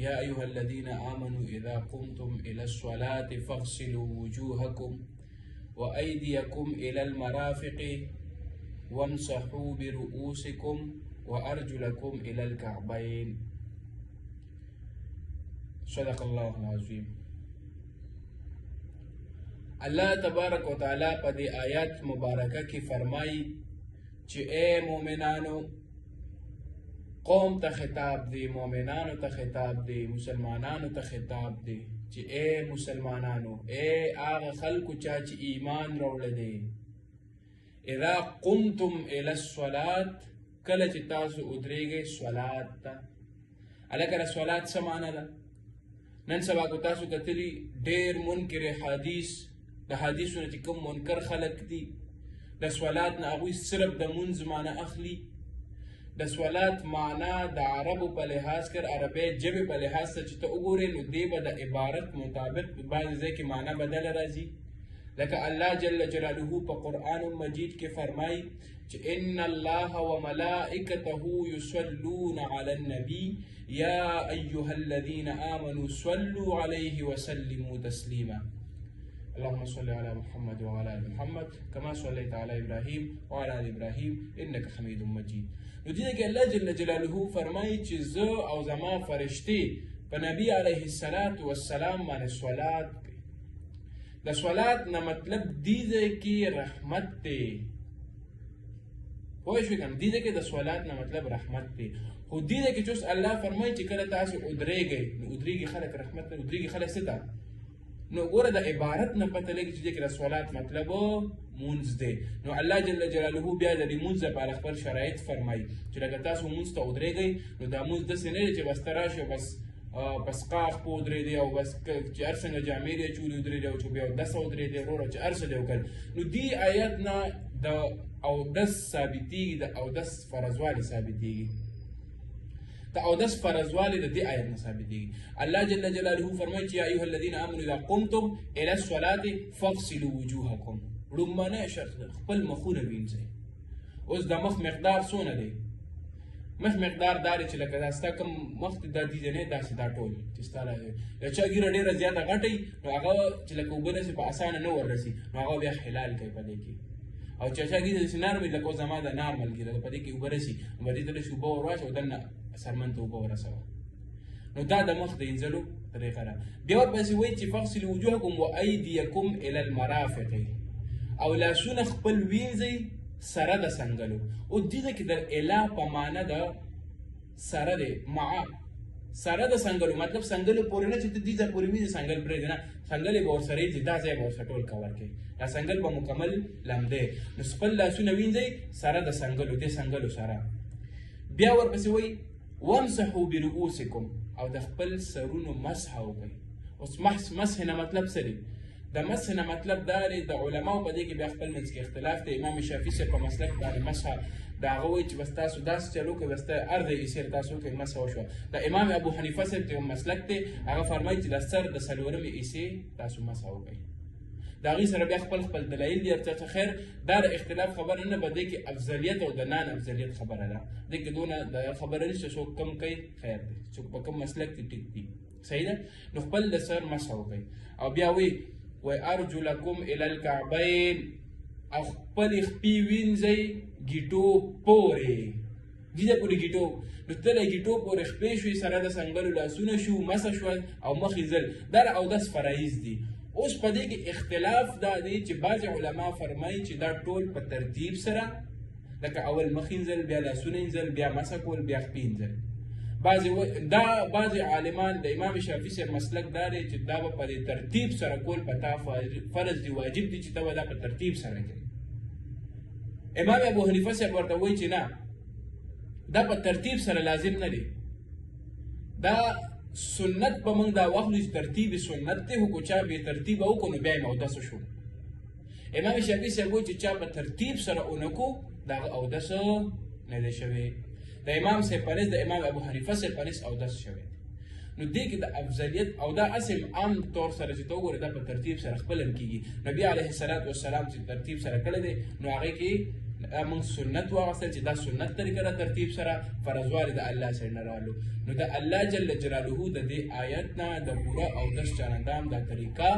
یا ایها الذین آمنوا اذا قمتم الى الصلاة فاغسلوا وجوهکم وأيديكم إلى المرافق وامسحوا برؤوسكم وأرجلكم إلى الكعبين. صدق الله العظيم. اللہ تبارک و تعالیٰ پا دی آیات مبارکہ کی فرمائی چی اے مومنانو قوم تا خطاب دی، مومنانو تا خطاب دی، مسلمانانو تا خطاب دی چی اے مسلمانانو، اے آغا خلقو چاچی ایمان روڑ دی، اذا قمتم الى الصلاة کل چی تاسو ادریگے صلاة تا. علاکر صلاة سمانا دا نن سبا کو تاسو کتلی دیر منکر حدیث دا حدیثو نا چی کم منکر خلق دی دا صلاة نا اغوی صرف دا منز مانا اخلی. دا صلاة معنا دا عربو پا لحاظ کر عربی جب پا لحاظ تا چی تا اگوری نو دیبا دا عبارت مطابق بعض ازائی کی معنا بدل رازی. لکہ اللہ جل جلالہ پا قرآن مجید کے فرمائی چی ان اللہ و ملائکتہ یصلون علی النبی یا ایہا الذین آمنوا صلوا علیہ وسلموا تسلیما. اللهم صل على محمد وعلى آل محمد كما صليت على إبراهيم وعلى آل إبراهيم إنك حميد مجيد. نو دیده کہ اللہ جل جلالہ فرمائی چی زو او زما فرشتے پا نبی علیہ السلام مانے صلاة کی. دا صلاة نا مطلب دیده کی رحمت تے. پوشوی کم دیده کہ دا صلاة نا مطلب رحمت تے. خود دیده کہ چوس اللہ فرمائی چی کل تاسو ادرے گئے نو ادری گی خلق رحمت تے، ادری گی خلق ستا. نو گورا دا عبارت نا پتہ لگی چیزے کہ دا صلاة مطلب منز دے. نو اللہ جل جلالہ بیا دا دی منز پا اخبر شرائط فرمائی چی لگا تاسو منز تا ادرے گئی نو دا منز دسی نیرے چی بس تراش و بس قاق پو ادرے دے او بس چی ارسنگ جامعی دے چولی ادرے دے او چو بیا دس ادرے دے رو چی ارس دے کل. نو دی آیت نا دا او دس ثابتی گی، دا او دس فرزوالی ثابتی گی، تا او دس فرزوالی دا دی آیت نصابی دیگی. اللہ جل جلالہ فرمائی چی یا ایوہ الذین آمنوا اذا قمتم الى الصلاة فاغسلوا وجوہکم. رمانے شرط خپل مخون وینزے. اس دا مخ مقدار سونا دے، مخ مقدار داری چی لکا داستا کم مخ دا دیزے نے دا سی دا ٹول چستا لائے یا چا گیر دیر زیادہ غٹی نو آگا چی لکا اوبرسی پا آسان نور رسی نو آگا بیا حلال کئی پا دیکی. او چاچا گیر سی نارمی لکا زمان دا نارمل گیر پا دیکی اوبرسی نو با دیتا لسی اوبا ورواش او دن سرمن تو اوبا ورسوا. نو دا دا مخ دا انزلو طریقه را. بیاور باسی وی چی فغسلوا وجوهکم و ایدیکم الى المرافق او لاسون خپل وینزی سره دا سنگلو. او دیده که در الا پا معنی دا سره ده معا سره دا سنگلو مطلب سنگلو پوری نا چی دیزا پوری میزی سنگل برده نا سنگل باور سره دی دا زی باور سٹول کور که یا سنگل با مکمل لمده. نو خپل لاسون وینزی سره دا سنگلو ده سنگلو سره. بیاور باسی وی وامسحوا برؤوسکم او د خپل سرونو مسح وکړئ. اوس مسح نه مطلب څه دی؟ د مسح نه مطلب دا دی د علماو په دې کې بیا خپل منځ کې اختلاف دی. امام شافعي صاحب په مسلک باندې مسح د هغه وایي چې بس تاسو داسې چلو کوئ بس ارض ایسیر تاسو کوئ مسح وشوه. د امام ابو حنیفه صاحب چې مسلک دی هغه فرمایي چې د سر د څلورمې ایسې تاسو مسح وکړئ. د هغې سره بیا خپل دلایل دي ارچاته خیر دا د اختلاف خبره نه به دې کې افضلیت او د نان افضلیت خبره ده. دې کې دونه د خبره نشته څوک کم کوي خیر دی، څوک په کوم مسلک کې ټیک دي صحیح ده. نو خپل د سر مسح وکړئ او بیا وی ارجلکم الی الکعبین او خپل خپې وینځئ ګیټو پورې دیده پورې ګیټو. نو تله ګیټو پورې خپې شوې سره د سنګلو لاسونه شو مسح شول او مخې ځل دا اودس فرایض دي. اوس په دې کې اختلاف دا دی چې بعض علما فرمایي چې دا ټول په ترتیب سره لکه اول مخ انزل بیا لاسونه انزل بیا مسح کول بیا خپې انزل. بعض عالمان د امام شافعي صاحب مسلک دا دی چې دا به په ترتیب سره کول په تا فرض دی واجب دی چې ته به دا په ترتیب سره کوي. امام ابو حنیفه صاحب ورته وایي چې نه دا په ترتیب سره لازم نه دی، دا سنت به موږ دا واخلو چې ترتیب سنت دی، خو که چا بې ترتیبه وکړو نو بیا یې اودس وشو. امام شافعي صاحب وایي چې چا په ترتیب سره ونه کړو د هغه اودس نه دی شوی. د امام صاحب په نس د امام ابو حنیفه صاحب په نس اودس شوی دی. نو دې کې د افضلیت او دا اصل عام طور سره چې ته وګورې دا په ترتیب سره خپل هم کېږي. نبي علیه السلام چې ترتیب سره کړی دی نو هغې کې موږ سنت واغستل چې دا سنت طریقه را ترتیب سره فرضوالي د الله سره نه رالو نو د الله جل جلاله د دې آیت نه د پوره اودس چانندام دا طریقه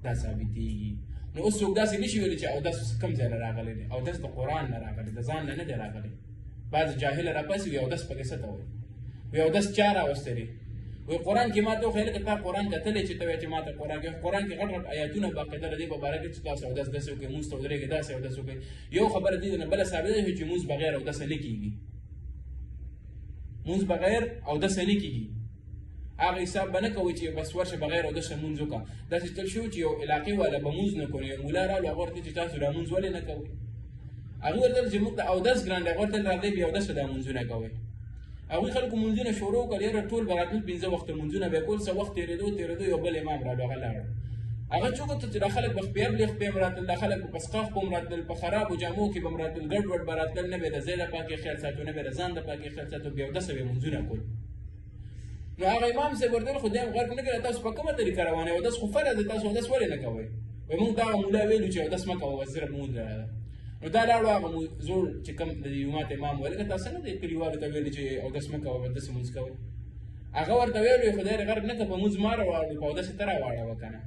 دا ثابتېږي نو اوس څوک داسې نشي ویلی چې اودس کوم ځای نه راغلی دی اودس د قرآن نه راغلی د ځان نه نه دی راغلی بعض جاهل راپسې وي اودس پکې څه ته وایي وي اودس چا راوستی دی وی قرآن کې ما ته وښیل که تا قرآن کتلی چې ته وایې چې ما ته قرآن کې غټ غټ آیاتونه باقاعده د دې په باره کې چې تاسو اودس داسې وکړئ مونځ ته ودرېږئ داسې اودس وکړئ یو خبره دې نه بله ثابته شوې چې مونځ بغیر اودسه نه کېږي مونځ بغیر اودسه نه کېږي هغه حساب به نه کوئ چې بس ورشه بغیر اودسه مونځ وکړه داسې چل شوي چې یو علاقې والا به مونځ نه کوي یو ملا راغلو هغه ورته چې تاسو دا مونځ ولې نه کوئ هغه ورته چې موږ ته اودس ګران دی هغه ورته راځئ بې اودسه دا مونځونه کوئ هغوی خلکو مونځونه شروع کړل یاره ټول به راتلل 15 وخته مونځونه به یې کول څه وخت تېرېدو یو بل امام راغلو هغه لاړ هغه څوک ته چې دا خلک به خپې بلې خپې هم راتلل دا خلک به په سقاف به هم راتلل په خرابو جامو کې به هم راتلل ګډ وډ به راتلل نه به یې د ځای د پاکۍ خیال ساتو نه به یې د ځان د پاکۍ خیال ساتو بې اودسه به یې مونځونه کول نو هغه امام صاحب ورته ویل خو دی هم غرق نه کړی تاسو په کومه طریقه روانئ اودس خو فرض دی تاسو اودس ولې نه کوئ وایي موږ دغه مولا ویلو چې اودس مه کوه بس صرف مونځ نو دا لاړو هغه زوړ چې کوم د جومات امام ویل که تاسو څنګه د کلیوالو ته ویلي چې اودس مه کوه بس داسې مونځ کوئ هغه ورته ویلو خدای دې غرق نه کړه په مونځ ما راواړو په اودسې ته راواړوه که نه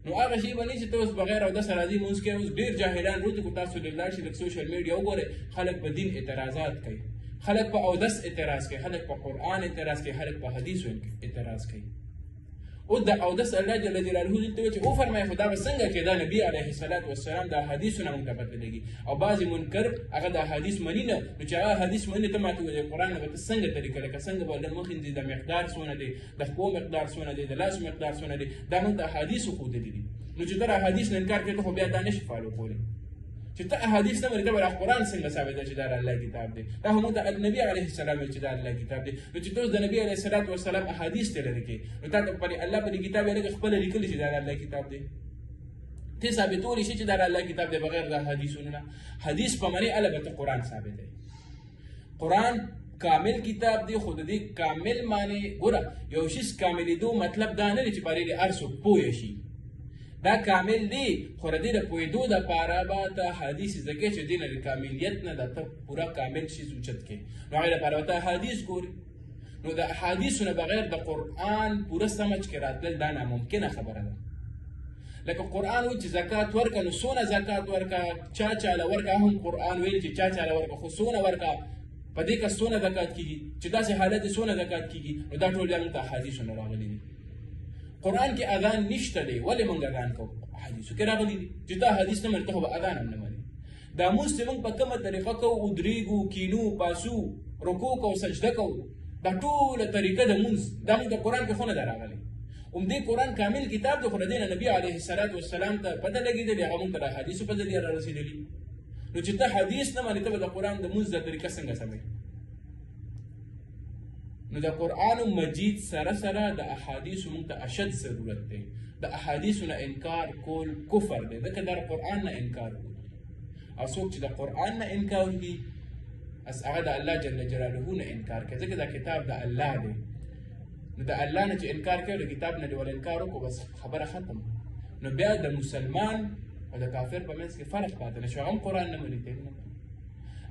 نو هغه شی به نه چې ته اوس بغیر اودسه راځي مونځ کوې اوس ډېر جاهلان روته کو تاسو ډېر لاړ شئ لږ سوشل میډیا وګورئ خلک په دین اعتراضات کوي خلک په اودس اعتراض کوي خلک په قرآن اعتراض کوي خلک په حدیثو اعتراض کوي او د اودس الله جل جلاله دلته وایي چې وفرمایه خو دا به څنګه کېده نبي علیه الصلاة والسلام د احادیثو نه موږ ته پته لګي او بعضې منکر هغه د احادیث مني نه نو چې هغه احادیث مني ته ماته وایي قرآن نه به ته څنګه طریقه لکه څنګه به مخ وینځي د مقدار څونه دی د خپو مقدار څونه دی د لاس مقدار څونه دی دا موږ ته احادیثو ښودلي دي نو چې ته د احادیث نه انکار کوې ته خو بیا دا نشي فالو کولی چې ته احادیث نه منې ته به دا قرآن څنګه ثابت ده چې دا د الله کتاب دی دا خو موږ ته نبي علیه السلام ویل چې دا د الله کتاب دی نو چې ته اوس د نبي علیه الصلاة والسلام احادیث ته لرې کوې نو تا ته الله په دې کتاب یې لږ خپله لیکلي چې دا د الله کتاب دی ته ثابتولی شي چې دا د الله کتاب دی بغیر د حدیثونو نه حدیث په معنی هله به ته قرآن ثابت دی قرآن کامل کتاب دی خو د دې کامل معنی ګوره یو شیز کاملېدو مطلب دا نه دی چې پرې دې هر څوک پوه شي دا کامل دی خو د دې د پوهېدو دپاره به ته حدیث زده کوې چې دې نه د کاملیت نه د ته پوره کامل شیز اوچت کړې نو هغې دپاره به ته حدیث ګورې نو د احادیثو نه بغیر د قرآن پوره سمجھ کې راتلل دا ناممکنه خبره ده لکه قرآن وایي چې زکات ورکه نو څونه زکات ورکه چا چاله ورکه هم قرآن ویل چې چا چاله ورکه خو څونه ورکه په دې کس څونه زکات کېږي چې داسې حالت یې څونه زکات کېږي نو دا ټول بیا موږ ته احادیثو نه راغلي دي قرآن کې اذان نشته دی ولې موږ اذان کوو حدیثو کې راغلي دي چې دا حدیث نه منې ته خو به اذان هم نه منې دا مونځ چې موږ په کومه طریقه کوو ودرېږو کینو پاسو رکوع کوو سجده کوو دا ټوله طریقه د مونځ دا موږ د قرآن کې خو نه ده راغلی همدې قرآن کامل کتاب د خو د دې نه نبي علیه الصلاة والسلام ته پته لګېدلې هغه موږ ته د حدیثو په ذریعه رارسېدلي نو چې ته حدیث نه منې ته به د قرآن د مونځ د طریقه څنګه سمې نو د قرآن مجید سره سره د احادیثو موږ ته اشد ضرورت دی د احادیثو نه انکار کول کفر دی ځکه دا د قرآن نه انکار کول او څوک چې د قرآن نه انکار وکړي اس هغه د الله جل جلاله نه انکار کوي ځکه دا کتاب د الله دی نو د الله نه چې انکار کوي د کتاب نه دې ول انکار وکړو بس خبره ختم نو بیا د مسلمان او د کافر په منځ کې فرق پاتې نه شو هغه هم قرآن نه مني تیم نه مني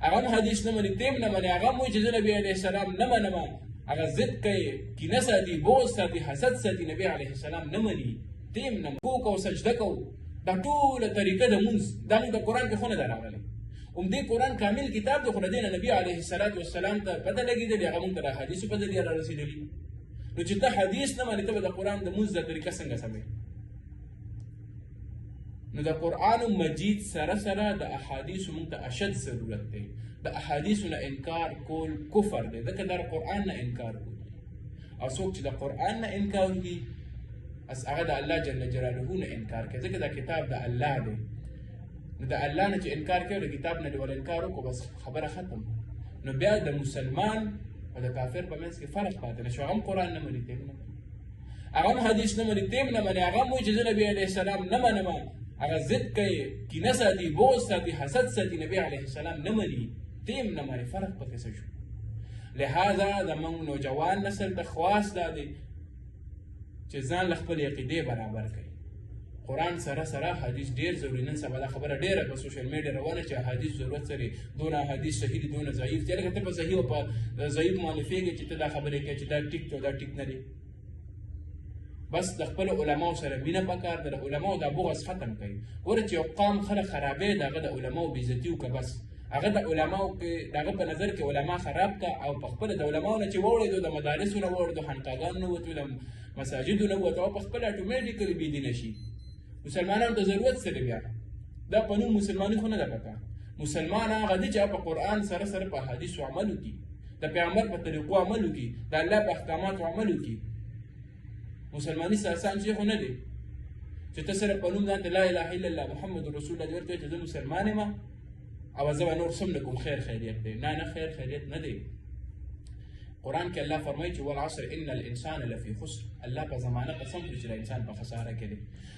هغه هم حدیث نه مني تیم نه مني هغه هم وایي چې زه نبي علیه السلام نه منم هغه ضد کوي کینه ساتي بغض ساتي حسد ساتي نبي علیه السلام نه مني تیم نه رکوع کوو سجده کوو دا ټوله طریقه د مونځ دا موږ د قرآن کې خو نه ده راغلی همدې قرآن کامل کتاب د خو د دې نه نبي علیه الصلاة والسلام ته پته لګېدلې هغه موږ ته د حدیثو په ذریعه رارسېدلي نو چې ته حدیث نه منې ته به د قرآن د مونځ د طریقه څنګه سمې نو د قرآن مجید سره سره د احادیثو موږ ته اشد ضرورت دی د احادیثو نه انکار کول کفر دی ځکه دا د قرآن نه انکار کول او څوک چې د قرآن نه انکار وکړي اس هغه د الله جل جلاله نه انکار کوي ځکه دا کتاب د الله دی نو د الله نه چې انکار کوي د کتاب نه دې ول انکار وکړو بس خبره ختم نو بیا د مسلمان او د کافر په منځ کې فرق پاتې نه شو هغه هم قرآن نه مني تیم نه مني هغه هم حدیث نه مني تیم نه مني هغه هم وایي چې زه نبي علیه السلام نه منم هغه ضد کوي کینه ساتي بغض ساتي حسد ساتي نبي علیه السلام نه مني تیم نه مني فرق پکې څه شو لہذا زموږ نوجوان نسل ته خواست دا دی چې ځان له خپلې عقیدې برابر کړي قرآن سره سره حدیث ډیر ضروري. نن سبا دا خبره ډیره په سوشل میډیا روانه چې حدیث ضرورت سره دونه حدیث صحیح دي دونه ضعیف دي. لکه ته په صحیح او په ضعیف مؤلفېږي چې ته دا خبرې کوي چې دا ټیک دی او دا ټیک نه دی. بس د خپل علماو سره مینه پکار ده، د علماو دا بغض ختم کوي. ګوره چې یو قام خلک خرابوي د هغه د علماو بېعزتي وکړه، بس هغه د علماو کې د هغه په نظر کې علما خراب کا او په خپله د علماو نه چې واوړېدو د مدارسو نه واوړېدو خانقاګانو نه ووتو د مساجدو نه ووتو او په خپله اټومیټیکلي بېدینه شي. مسلمانانو ته ضرورت څه دی بیا؟ دا په نوم مسلماني خو نه ده پکار. مسلمان هغه دی چې په قرآن سره سره په حدیثو عمل وکړي، د پیغمبر په طریقو عمل وکړي، د الله په احکاماتو عمل وکړي. مسلماني څه اسان شی خو نه دی چې ته سره په نوم ځان ته لا اله الا الله محمد رسول الله دې ورته وایي چې زه مسلمان یم او زه به نور څه هم نه کوم، خیر خیریت دی. نه نه، خیر خیریت نه دی. قرآن کې الله فرمایي چې والعصر ان الانسان لفی خسر. الله په زمانه قسم خوري چې انسان په خساره کې دی.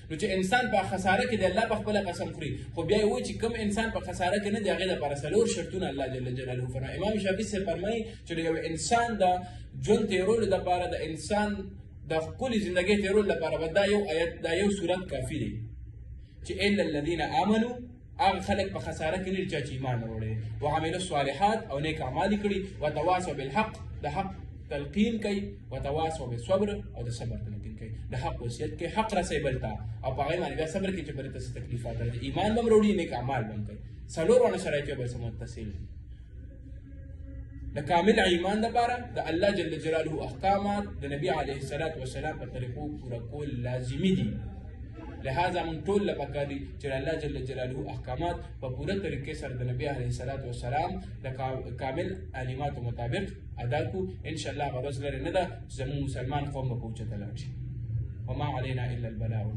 نو چې انسان په خساره کې دی الله په خپله قسم خوري، خو بیا یې وایي چې کوم انسان په خساره کې نه دی هغې دپاره څلور شرطونه الله جل جلاله فرمایي. امام شافعي صاحب فرمایي چې د یو انسان د ژوند تېرولو دپاره د انسان د ښکلې زندګۍ تېرولو لپاره به دا یو آیت دا یو صورت کافي دی چې الا الذین آمنوا، هغه خلک په خساره کې نه دي چې ایمان وروړی، وعملوا الصالحات او نیک اعمال یې کړي، وتواصوا بالحق د حق تلقین کوي، وتواصوا بالصبر او د صبر تلقین کوي، د حق وصیت کوي، حق رسوي بل ته او په هغې باندې بیا صبر کوي چې بلې ته څه تکلیفات راځي، ایمان به هم وروړي نیک اعمال به هم کوي. څلور واړه شرایط یو بل سره متصل دي. د کامل ایمان دپاره د الله جل جلاله احکامات د نبي علیه الصلاة والسلام په طریقو پوره کول لازمي دي. لہذا موږ ټول له پکار دي چې د الله جل جلاله احکامات په پوره طریقې سره د نبي علیه الصلاة والسلام د کامل تعلیماتو مطابق ادا کړو. انشاءالله هغه ورځ لرې نه ده چې زموږ مسلمان قوم به په اوچته لاړ شي. وما علینا الا البلاغ.